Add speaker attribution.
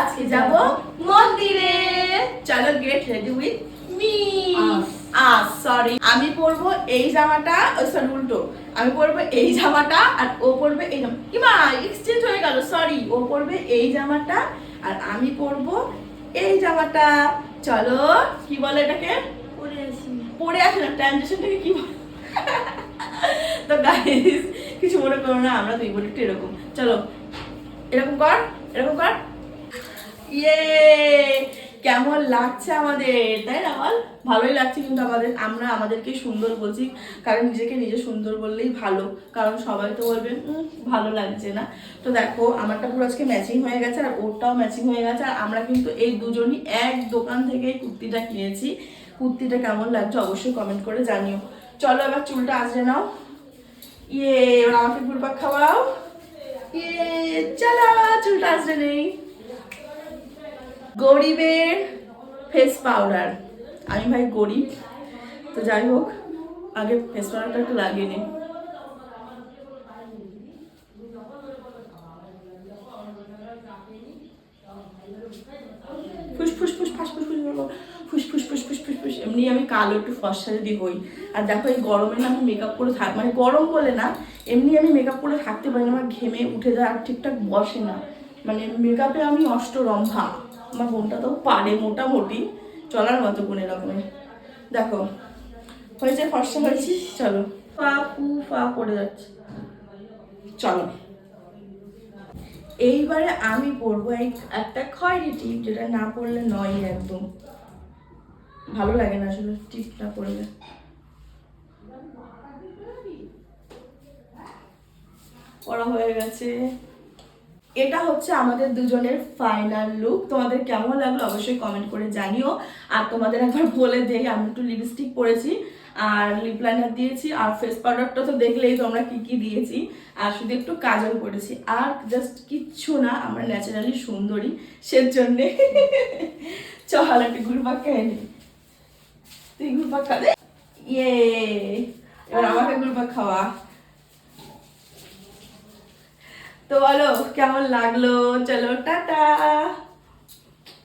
Speaker 1: আজকে যাব মন্দিরে। চলো get ready with me. Sorry, আমি পরবো এই জামাটা, সরি উল্টো, আমি পরবো এই জামাটা আর ও পরবে এই জামা। কি মা, এক্সচেঞ্জ হয়ে গেল, সরি। ও পরবে এই জামাটা আর আমি পরবো এই জামাটা। চলো, কি বলে এটাকে, পরে আসি না, ট্রানজিশনটাকে কি বলে? তো গাইস কিছু মনে করো না, আমরা দুই বোন একটু এরকম। চলো এরকম কর, এরকম কর। ইয়ে, কেমন লাগছে আমাদের, তাই না বল? ভালোই লাগছে কিন্তু আমাদের, আমরা আমাদেরকে সুন্দর বলছি, কারণ নিজেকে নিজে সুন্দর বললেই ভালো, কারণ সবাই তো বলবে ভালো লাগছে না। তো দেখো আমারটা পুরো আজকে ম্যাচিং হয়ে গেছে আর ওরটাও ম্যাচিং হয়ে গেছে। আর আমরা কিন্তু এই দুজনই এক দোকান থেকে কুর্তিটা কিনেছি। কুর্তিটা কেমন লাগছে অবশ্যই কমেন্ট করে জানিও। চলো এবার চুলটা আঁচড়ে নাও। ইয়ে, এবার আমাকে ঘুরপাক খাওয়াও। ইয়ে, চলো চুলটা আঁচড়ে নেই। গরিবের ফেস পাউডার, আমি ভাই গরিব, তো যাই হোক আগে ফেস পাউডারটা একটু লাগিয়ে নিই। ফুসফুস ফুস ফাসফুস ফুসফুস ফুসফুস ফুসফুস, এমনি আমি কালো একটু ফর্সা যদি হই। আর দেখো এই গরমে না আমি মেকআপ করে থাক, মানে গরম বলে না, এমনি আমি মেকআপ করে থাকতে পারি না, আমার ঘেমে উঠে যায় আর ঠিকঠাক বসে না, মানে মেকআপে আমি অষ্টরম্ভা। আমার বোনটা তো পারে মোটামুটি চলার মতো কোন এরকমের। দেখো হয়েছে, ফর্সা হয়েছি। চলো, ফা ফু ফা পড়ে যাচ্ছে। চলো এইবারে আমি পরবো এই একটা খয়েরি টিপ, যেটা না পরলে নয় একদম ভালো লাগে না আসলে টিপটা পরলে। পড়া হয়ে গেছে, এটা হচ্ছে আমাদের দুজনের ফাইনাল লুক। তোমাদের কেমন লাগলো অবশ্যই কমেন্ট করে জানিও। আর তোমাদের একবার বলে দেই, আমি একটু লিপস্টিক পরেছি আর লিপ লাইনার দিয়েছি, আর ফেস পাউডারটা তো দেখলেই তোমরা কি কি দিয়েছি, আর শুধু একটু কাজল করেছি, আর জাস্ট কিচ্ছু না, আমরা ন্যাচারালি সুন্দরী সেজন্যে। চল একটু ঘুরপাক খেয়ে নি, তুই ঘুরপাক খাবে। ইয়ে, এবার আমাকে ঘুরপাক খাওয়া। তো বলো কেমন লাগলো, চলো টাটা।